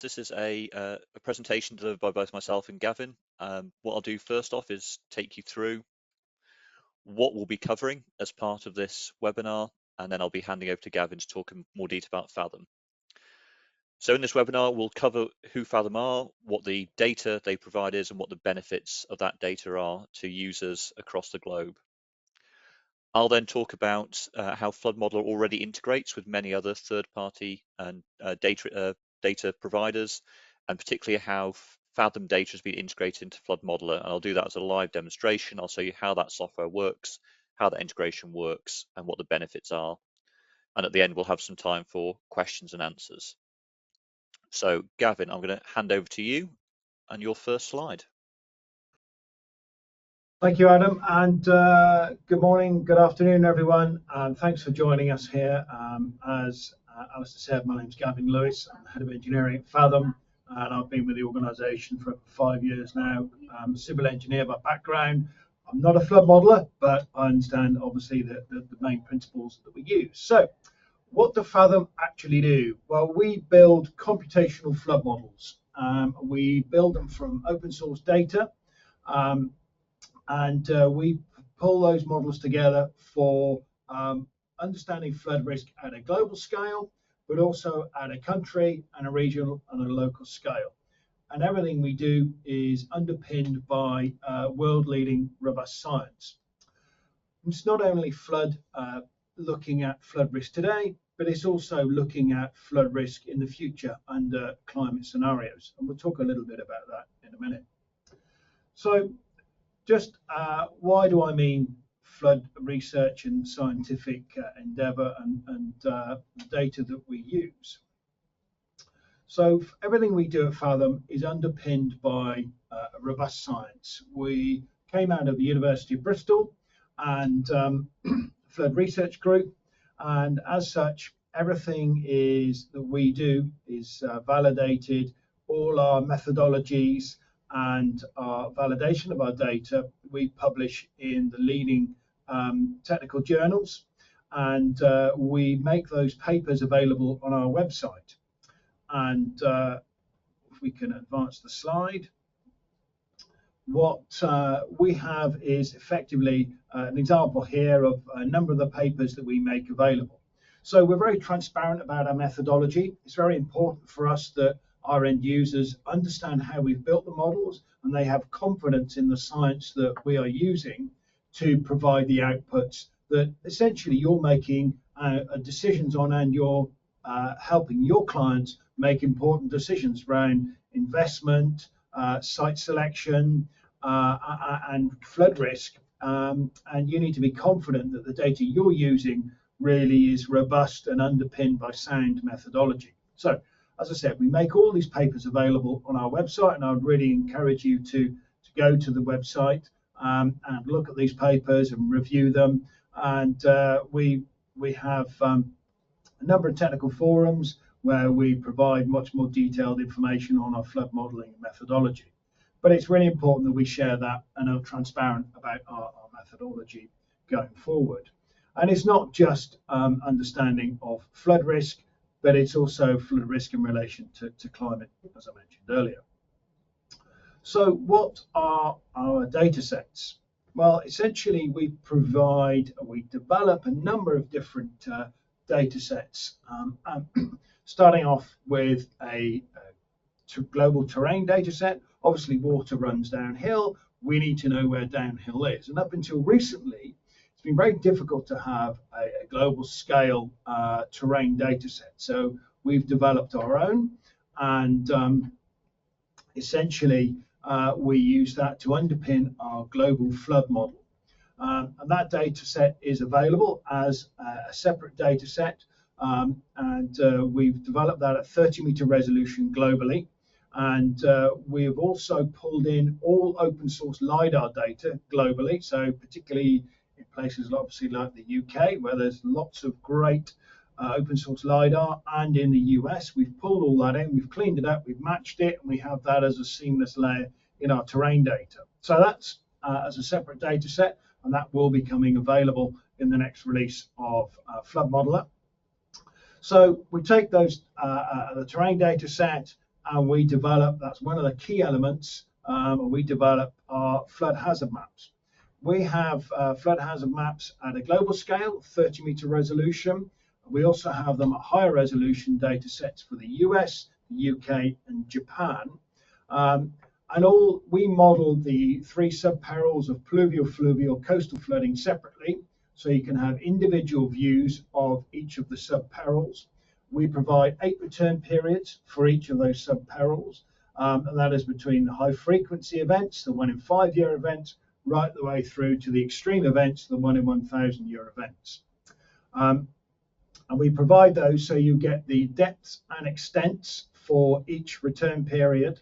This is a presentation delivered by both myself and Gavin. What I'll do first off is take you through what we'll be covering as part of this webinar, and then I'll be handing over to Gavin to talk in more detail about Fathom. So in this webinar, we'll cover who Fathom are, what the data they provide is, and what the benefits of that data are to users across the globe. I'll then talk about how Flood Modeler already integrates with many other third-party and data providers, and particularly how Fathom data has been integrated into Flood Modeler. And I'll do that as a live demonstration. I'll show you how that software works, how that integration works, and what the benefits are. And at the end, we'll have some time for questions and answers. So Gavin, I'm going to hand over to you and your first slide. Thank you, Adam, and good morning, good afternoon, everyone, and thanks for joining us here. As Alistair said, my name is Gavin Lewis. I'm the Head of Engineering at Fathom, and I've been with the organisation for 5 years now. I'm a civil engineer by background. I'm not a flood modeller, but I understand, obviously, the main principles that we use. So, what does Fathom actually do? Well, we build computational flood models. We build them from open source data. And we pull those models together for understanding flood risk at a global scale, but also at a country and a regional and a local scale. And everything we do is underpinned by world-leading robust science. It's not only looking at flood risk today, but it's also looking at flood risk in the future under climate scenarios. And we'll talk a little bit about that in a minute. So, just why do I mean flood research and scientific endeavour and the data that we use? So everything we do at Fathom is underpinned by robust science. We came out of the University of Bristol and Flood Research Group, and as such, everything that we do is validated. All our methodologies and our validation of our data we publish in the leading technical journals, and we make those papers available on our website. And if we can advance the slide, what we have is effectively an example here of a number of the papers that we make available. So we're very transparent about our methodology. It's very important for us that our end users understand how we've built the models, and they have confidence in the science that we are using to provide the outputs that essentially you're making decisions on, and you're helping your clients make important decisions around investment, site selection, and flood risk. And you need to be confident that the data you're using really is robust and underpinned by sound methodology. So, as I said, we make all these papers available on our website, and I would really encourage you to go to the website and look at these papers and review them. And we have a number of technical forums where we provide much more detailed information on our flood modelling methodology. But it's really important that we share that and are transparent about our methodology going forward. And it's not just understanding of flood risk, but it's also flood risk in relation to climate, as I mentioned earlier. So what are our data sets? Well, essentially we develop a number of different data sets, starting off with a global terrain data set. Obviously water runs downhill. We need to know where downhill is. And up until recently, it's been very difficult to have a global scale terrain data set. So we've developed our own, and essentially we use that to underpin our global flood model. And that data set is available as a separate data set, and we've developed that at 30-meter resolution globally. And we've also pulled in all open source LiDAR data globally, so particularly in places obviously like the UK, where there's lots of great open source LiDAR, and in the US, we've pulled all that in, we've cleaned it up, we've matched it, and we have that as a seamless layer in our terrain data. So that's as a separate data set, and that will be coming available in the next release of Flood Modeler. So we take those the terrain data set, and we develop, that's one of the key elements, we develop our flood hazard maps. We have flood hazard maps at a global scale, 30-meter resolution. We also have them at higher resolution data sets for the US, the UK, and Japan. We model the 3 sub-perils of pluvial, fluvial, coastal flooding separately, so you can have individual views of each of the sub-perils. We provide 8 return periods for each of those sub-perils, and that is between the high frequency events, the 1 in 5 year events, right the way through to the extreme events, the 1 in 1,000 year events. And we provide those so you get the depths and extents for each return period.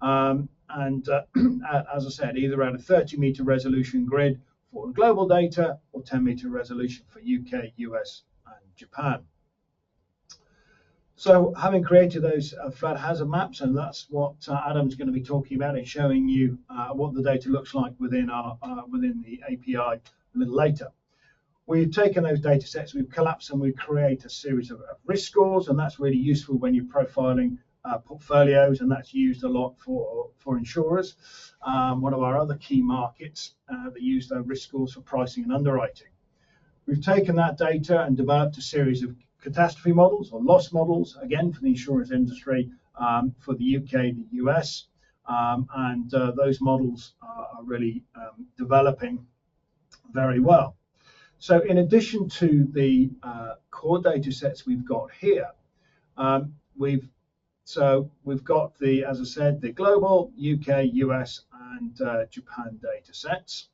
As I said, either at a 30-meter resolution grid for global data or 10-meter resolution for UK, US, and Japan. So having created those flood hazard maps, and that's what Adam's going to be talking about and showing you what the data looks like within the API a little later. We've taken those data sets, we've collapsed them, we create a series of risk scores, and that's really useful when you're profiling portfolios, and that's used a lot for insurers. One of our other key markets that use those risk scores for pricing and underwriting. We've taken that data and developed a series of catastrophe models or loss models, again for the insurance industry, for the UK, the US, and those models are really developing very well. So in addition to the core data sets we've got here, we've got the, as I said, the global, UK, US, and Japan data sets.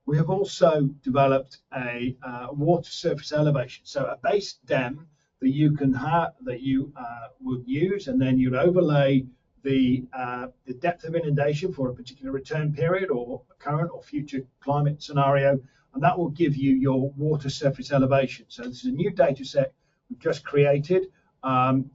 We have also developed a water surface elevation, so a base DEM that you can have, that you would use, and then you'd overlay the depth of inundation for a particular return period or current or future climate scenario, and that will give you your water surface elevation. So this is a new data set we've just created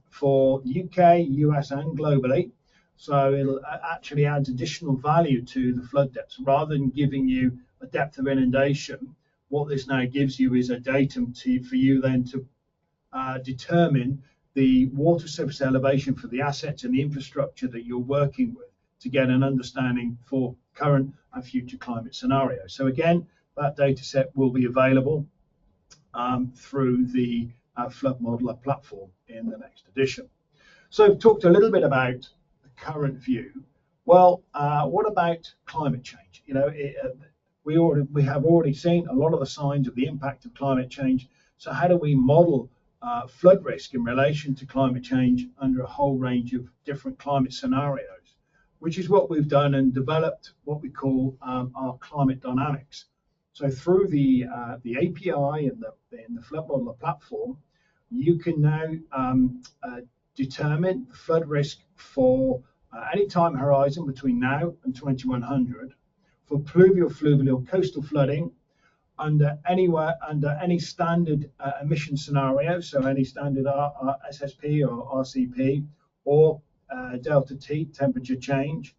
for UK, US, and globally. So it actually adds additional value to the flood depths. Rather than giving you a depth of inundation, what this now gives you is a datum for you then to determine the water surface elevation for the assets and the infrastructure that you're working with to get an understanding for current and future climate scenarios. So again, that data set will be available through the Flood Modeler platform in the next edition. So I've talked a little bit about the current view. Well, what about climate change? You know, we have already seen a lot of the signs of the impact of climate change. So how do we model flood risk in relation to climate change under a whole range of different climate scenarios, which is what we've done and developed what we call our climate dynamics. So through the API and the Flood Modeler platform, you can now determine the flood risk for any time horizon between now and 2100 for pluvial, fluvial, coastal flooding under any standard emission scenario, so any standard SSP or RCP or delta T, temperature change,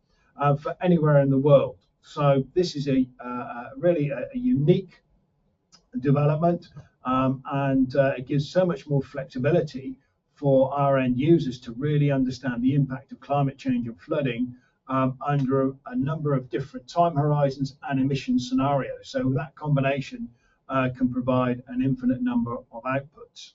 for anywhere in the world. So this is really a unique development, and it gives so much more flexibility for our end users to really understand the impact of climate change and flooding under a number of different time horizons and emission scenarios. So that combination can provide an infinite number of outputs.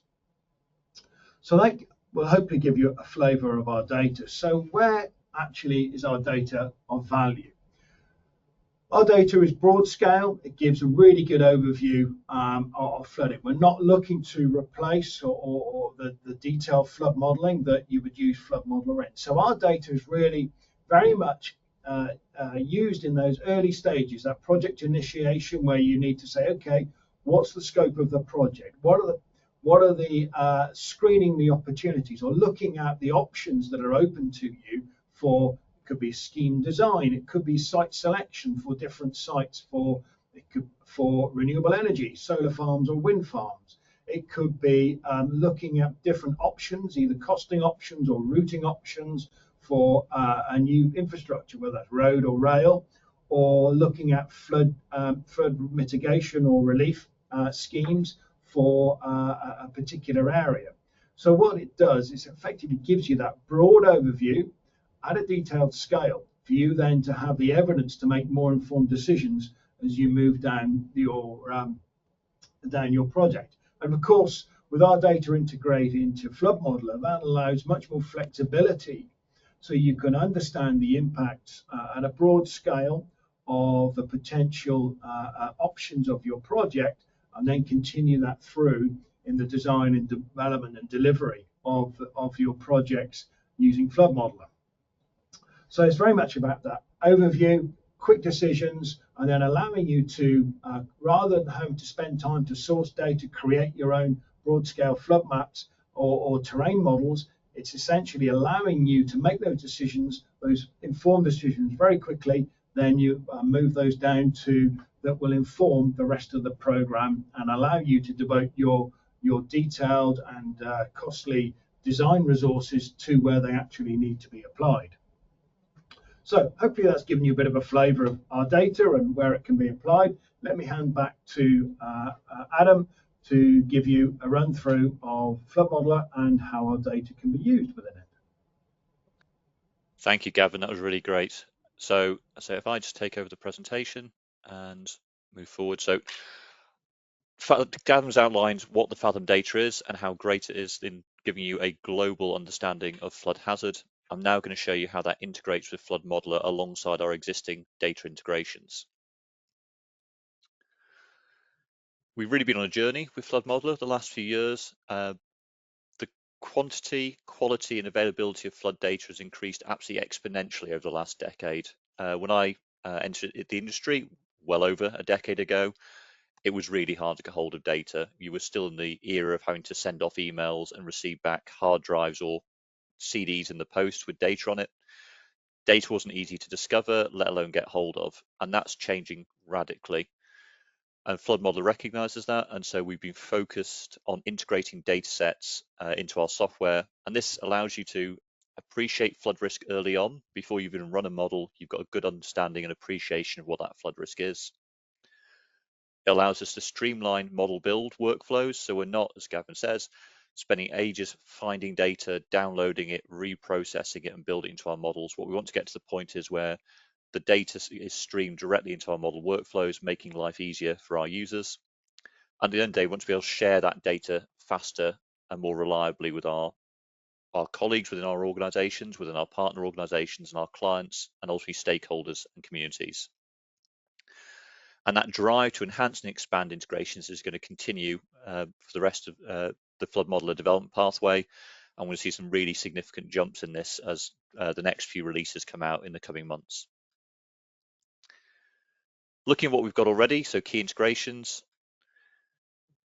So that will hopefully give you a flavor of our data. So where actually is our data of value? Our data is broad scale. It gives a really good overview of flooding. We're not looking to replace or the detailed flood modeling that you would use Flood Modeler in. So our data is really very much used in those early stages, that project initiation, where you need to say, okay, what's the scope of the project? What are the screening the opportunities or looking at the options that are open to you for. It could be scheme design, it could be site selection for different sites for renewable energy, solar farms or wind farms. It could be looking at different options, either costing options or routing options for a new infrastructure, whether that's road or rail, or looking at flood mitigation or relief schemes for a particular area. So what it does is effectively gives you that broad overview at a detailed scale for you then to have the evidence to make more informed decisions as you move down your project. And of course, with our data integrated into Flood Modeler, that allows much more flexibility. So you can understand the impacts at a broad scale of the potential options of your project, and then continue that through in the design and development and delivery of your projects using Flood Modeler. So it's very much about that overview, quick decisions, and then allowing you to, rather than having to spend time to source data, create your own broad scale flood maps or terrain models, it's essentially allowing you to make those decisions, those informed decisions very quickly. Then you move those down to that will inform the rest of the program and allow you to devote your detailed and costly design resources to where they actually need to be applied. So hopefully that's given you a bit of a flavour of our data and where it can be applied. Let me hand back to Adam to give you a run through of Flood Modeler and how our data can be used within it. Thank you, Gavin. That was really great. So if I just take over the presentation and move forward. So Gavin's outlined what the Fathom data is and how great it is in giving you a global understanding of flood hazard. I'm now going to show you how that integrates with Flood Modeler alongside our existing data integrations. We've really been on a journey with Flood Modeler the last few years. The quantity, quality and availability of flood data has increased absolutely exponentially over the last decade. When I entered the industry well over a decade ago, it was really hard to get hold of data. You were still in the era of having to send off emails and receive back hard drives or CDs in the post with data on it. Data wasn't easy to discover, let alone get hold of, and that's changing radically. And Flood Modeler recognizes that, and so we've been focused on integrating data sets into our software, and this allows you to appreciate flood risk early on. Before you even run a model, you've got a good understanding and appreciation of what that flood risk is. It allows us to streamline model build workflows, so we're not, as Gavin says, spending ages finding data, downloading it, reprocessing it and building it into our models. What we want to get to the point is where the data is streamed directly into our model workflows, making life easier for our users. And at the end of the day, we want to be able to share that data faster and more reliably with our colleagues within our organizations, within our partner organizations and our clients, and ultimately stakeholders and communities. And that drive to enhance and expand integrations is going to continue for the rest of the Flood Modeler development pathway. And we'll see some really significant jumps in this as the next few releases come out in the coming months. Looking at what we've got already, so key integrations.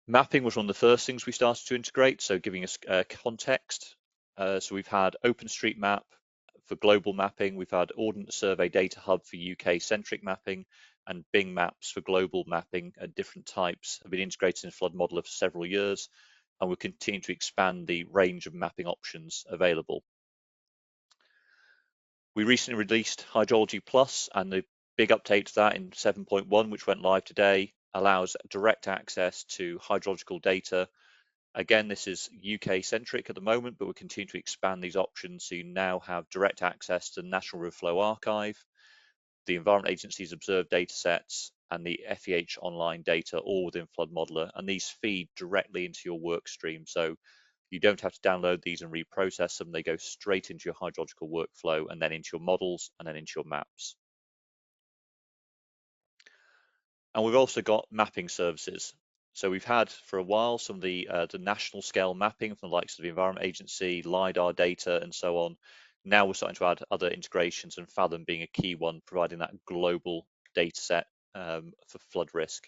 Mapping was one of the first things we started to integrate, so giving us context. So we've had OpenStreetMap for global mapping, we've had Ordnance Survey Data Hub for UK-centric mapping, and Bing Maps for global mapping at different types have been integrated in Flood Modeler for several years, and we'll continue to expand the range of mapping options available. We recently released Hydrology Plus, and the big update to that in 7.1, which went live today, allows direct access to hydrological data. Again, this is UK centric at the moment, but we'll continue to expand these options so you now have direct access to the National River Flow Archive, the Environment Agency's observed data sets, and the FEH online data all within Flood Modeler, and these feed directly into your work stream. So you don't have to download these and reprocess them. They go straight into your hydrological workflow and then into your models and then into your maps. And we've also got mapping services. So we've had for a while some of the national scale mapping from the likes of the Environment Agency, LiDAR data, and so on. Now we're starting to add other integrations, and Fathom being a key one, providing that global data set for flood risk.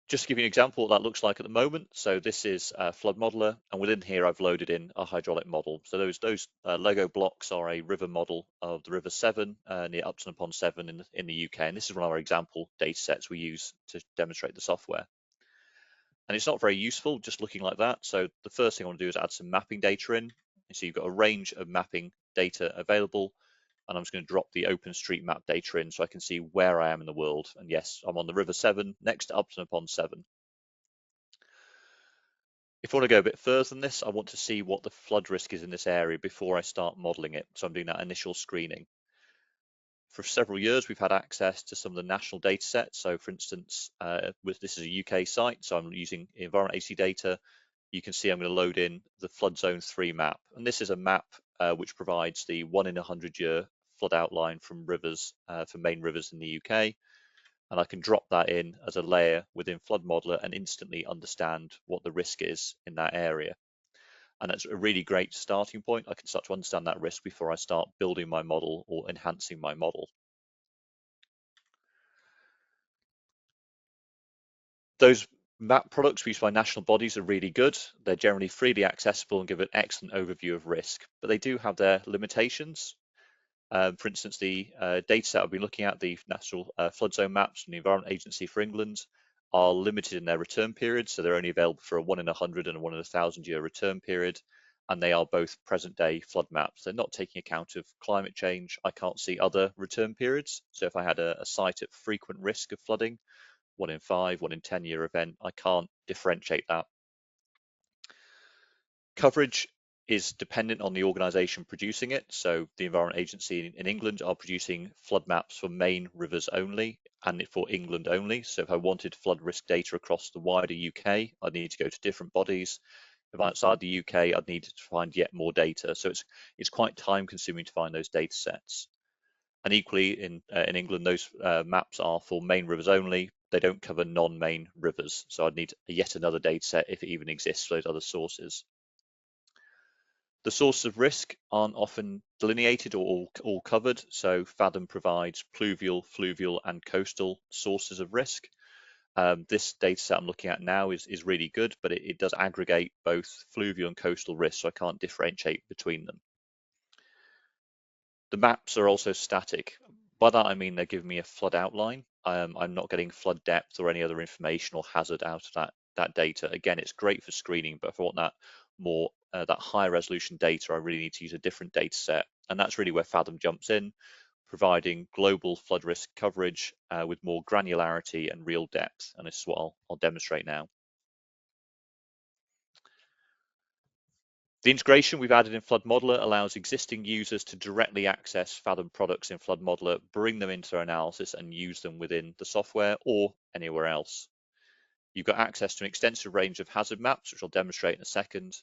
Just to give you an example of what that looks like at the moment. So this is Flood Modeler, and within here I've loaded in a hydraulic model. So those Lego blocks are a river model of the River Severn near Upton upon Severn in the UK, and this is one of our example data sets we use to demonstrate the software. And it's not very useful just looking like that. So the first thing I want to do is add some mapping data in. And so you've got a range of mapping data available, and I'm just going to drop the OpenStreetMap data in so I can see where I am in the world. And yes, I'm on the River Severn next to Upton upon Severn. If I want to go a bit further than this, I want to see what the flood risk is in this area before I start modelling it. So I'm doing that initial screening. For several years, we've had access to some of the national data sets. So for instance, this is a UK site, so I'm using environment agency data. You can see I'm going to load in the flood zone 3 map. And this is a map which provides the 1 in 100 year flood outline from rivers, for main rivers in the UK. And I can drop that in as a layer within Flood Modeler and instantly understand what the risk is in that area. And that's a really great starting point. I can start to understand that risk before I start building my model or enhancing my model. Those map products used by national bodies are really good. They're generally freely accessible and give an excellent overview of risk, but they do have their limitations. For instance, the data set I've been looking at, the National Flood Zone Maps from the Environment Agency for England, are limited in their return periods, so they're only available for a 1 in 100 and a 1 in 1,000 year return period, and they are both present day flood maps. They're not taking account of climate change. I can't see other return periods, so if I had a site at frequent risk of flooding, 1 in 5, 1 in 10 year event, I can't differentiate that. Coverage is dependent on the organisation producing it. So the Environment Agency in England are producing flood maps for main rivers only and for England only. So if I wanted flood risk data across the wider UK, I'd need to go to different bodies. If I'm outside the UK, I'd need to find yet more data. So it's quite time consuming to find those data sets. And equally in England, those maps are for main rivers only. They don't cover non-main rivers. So I'd need yet another data set if it even exists for those other sources. The sources of risk aren't often delineated or all covered, so Fathom provides pluvial, fluvial, and coastal sources of risk. This data set I'm looking at now is really good, but it does aggregate both fluvial and coastal risks, so I can't differentiate between them. The maps are also static. By that I mean they're giving me a flood outline. I'm not getting flood depth or any other information or hazard out of that data. Again, it's great for screening, but if I want that more that higher resolution data, I really need to use a different data set, and that's really where Fathom jumps in, providing global flood risk coverage with more granularity and real depth, and this is what I'll demonstrate now. The integration we've added in Flood Modeler allows existing users to directly access Fathom products in Flood Modeler, bring them into their analysis and use them within the software or anywhere else. You've got access to an extensive range of hazard maps, which I'll demonstrate in a second,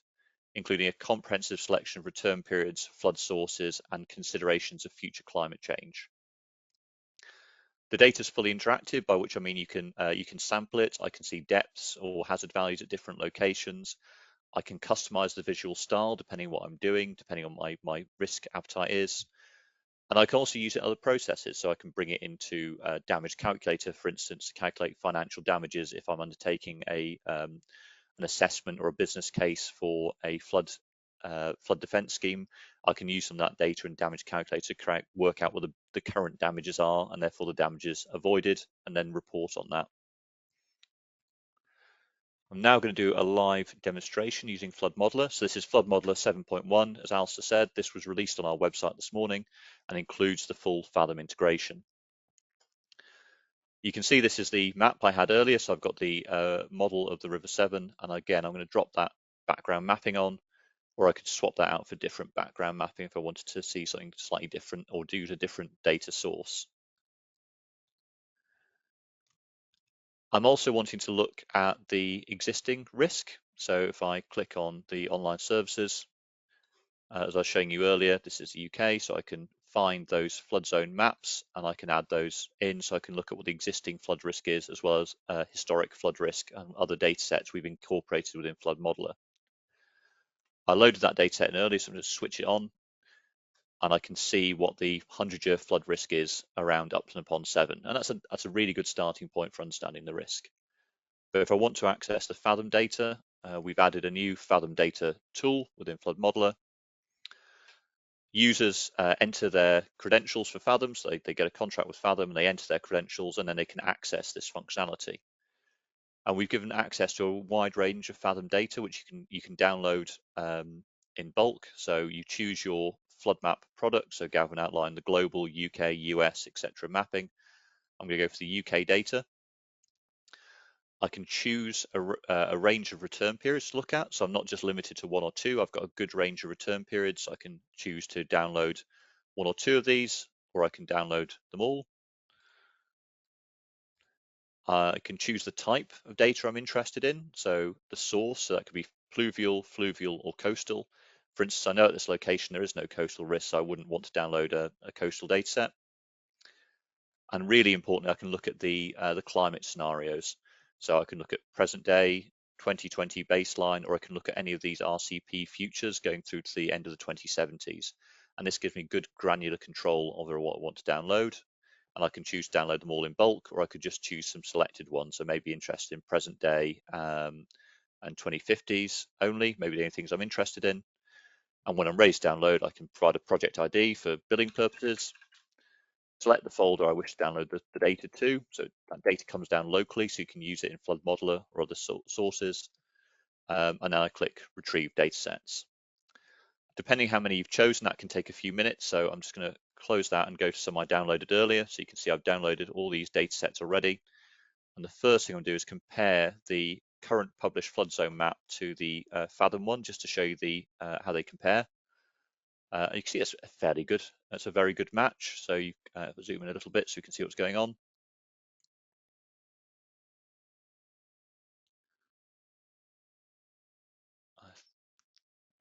including a comprehensive selection of return periods, flood sources, and considerations of future climate change. The data is fully interactive, by which I mean you can sample it. I can see depths or hazard values at different locations. I can customize the visual style depending on what I'm doing, depending on my risk appetite is. And I can also use it in other processes. So I can bring it into a damage calculator, for instance, to calculate financial damages if I'm undertaking an assessment or a business case for a flood defense scheme. I can use some of that data in damage calculator to work out what the current damages are and therefore the damages avoided, and then report on that. I'm now going to do a live demonstration using Flood Modeler. So this is Flood Modeler 7.1. As Alistair said, this was released on our website this morning and includes the full Fathom integration. You can see this is the map I had earlier. So I've got the model of the River Severn. And again, I'm going to drop that background mapping on, or I could swap that out for different background mapping if I wanted to see something slightly different or use a different data source. I'm also wanting to look at the existing risk. So if I click on the online services, as I was showing you earlier, this is the UK, so I can find those flood zone maps and I can add those in, so I can look at what the existing flood risk is, as well as historic flood risk and other data sets we've incorporated within Flood Modeler. I loaded that data set in earlier, so I'm going to switch it on, and I can see what the 100-year flood risk is around Upton upon Severn, and that's a really good starting point for understanding the risk. But if I want to access the Fathom data, we've added a new Fathom data tool within Flood Modeler. Users enter their credentials for Fathom, so they get a contract with Fathom and they enter their credentials, and then they can access this functionality. And we've given access to a wide range of Fathom data, which you can download in bulk. So you choose your flood map product. So Gavin outlined the global, UK, US, etc. mapping. I'm going to go for the UK data. I can choose a range of return periods to look at. So I'm not just limited to one or two. I've got a good range of return periods. I can choose to download one or two of these, or I can download them all. I can choose the type of data I'm interested in. So the source, so that could be pluvial, fluvial, or coastal. For instance, I know at this location there is no coastal risk, so I wouldn't want to download a coastal data set. And really importantly, I can look at the climate scenarios. So I can look at present day, 2020 baseline, or I can look at any of these RCP futures going through to the end of the 2070s. And this gives me good granular control over what I want to download. And I can choose to download them all in bulk, or I could just choose some selected ones. So maybe interested in present day and 2050s only, maybe the only things I'm interested in. And when I'm ready to download, I can provide a project ID for billing purposes, select the folder I wish to download the data to. So that data comes down locally, so you can use it in Flood Modeler or other sources. And then I click Retrieve Datasets. Depending how many you've chosen, that can take a few minutes. So I'm just going to close that and go to some I downloaded earlier. So you can see I've downloaded all these datasets already. And the first thing I'm going to do is compare the current published flood zone map to the Fathom one, just to show you how they compare. You can see it's fairly good. It's a very good match. So you zoom in a little bit so you can see what's going on. I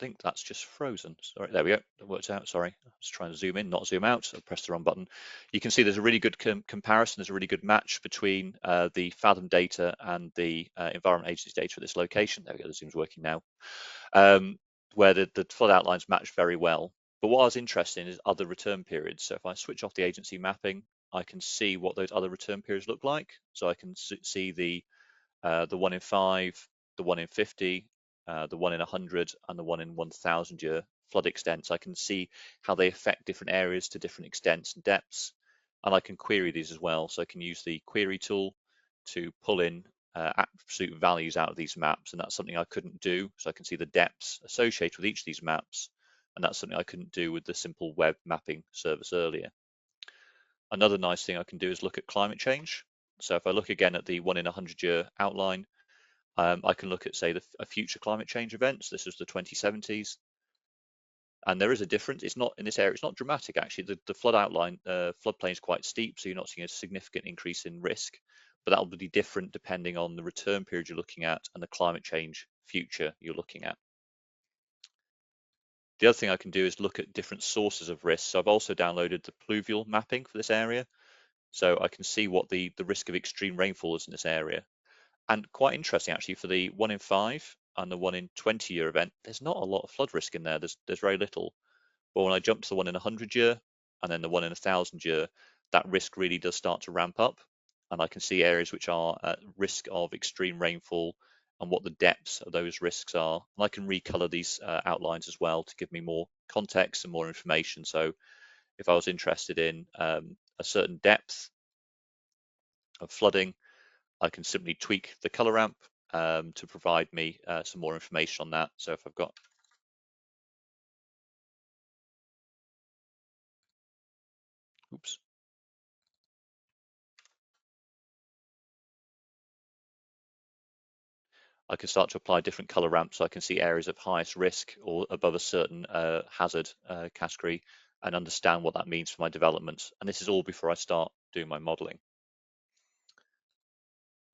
think that's just frozen. Sorry, there we go. It worked out. Sorry, I was trying to zoom in, not zoom out. I pressed the wrong button. You can see there's a really good comparison. There's a really good match between the Fathom data and the Environment Agency's data at this location. There we go. The zoom's working now. Where the flood outlines match very well. But what I was interested in is other return periods. So if I switch off the agency mapping, I can see what those other return periods look like. So I can see the 1 in 5, the 1 in 50, the 1 in 100, and the 1 in 1,000 year flood extents. I can see how they affect different areas to different extents and depths. And I can query these as well. So I can use the query tool to pull in absolute values out of these maps, and that's something I couldn't do. So I can see the depths associated with each of these maps, and that's something I couldn't do with the simple web mapping service earlier. Another nice thing I can do is look at climate change. So if I look again at the 1 in 100 year outline, I can look at, say, a future climate change events. This is the 2070s. And there is a difference. It's not in this area, it's not dramatic, actually. The flood outline, floodplain is quite steep, so you're not seeing a significant increase in risk. But that will be different depending on the return period you're looking at and the climate change future you're looking at. The other thing I can do is look at different sources of risk. So I've also downloaded the pluvial mapping for this area. So I can see what the risk of extreme rainfall is in this area. And quite interesting, actually, for the 1 in 5 and the 1 in 20 year event, there's not a lot of flood risk in there. There's very little. But when I jump to the 1 in 100 year and then the 1 in 1,000 year, that risk really does start to ramp up. And I can see areas which are at risk of extreme rainfall and what the depths of those risks are. And I can recolor these outlines as well to give me more context and more information. So if I was interested in a certain depth of flooding, I can simply tweak the color ramp to provide me some more information on that. So if I've got, oops, I can start to apply different color ramps so I can see areas of highest risk or above a certain hazard category and understand what that means for my development. And this is all before I start doing my modeling.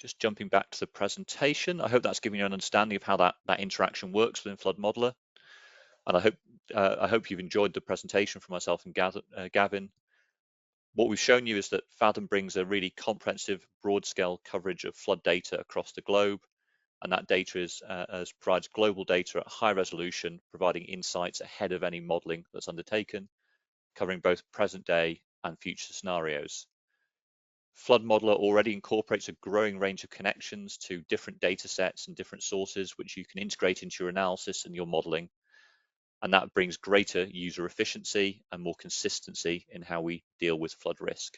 Just jumping back to the presentation, I hope that's giving you an understanding of how that interaction works within Flood Modeler. And I hope you've enjoyed the presentation from myself and Gavin. What we've shown you is that Fathom brings a really comprehensive, broad-scale coverage of flood data across the globe, and that data provides global data at high resolution, providing insights ahead of any modelling that's undertaken, covering both present day and future scenarios. Flood Modeler already incorporates a growing range of connections to different data sets and different sources, which you can integrate into your analysis and your modelling. And that brings greater user efficiency and more consistency in how we deal with flood risk.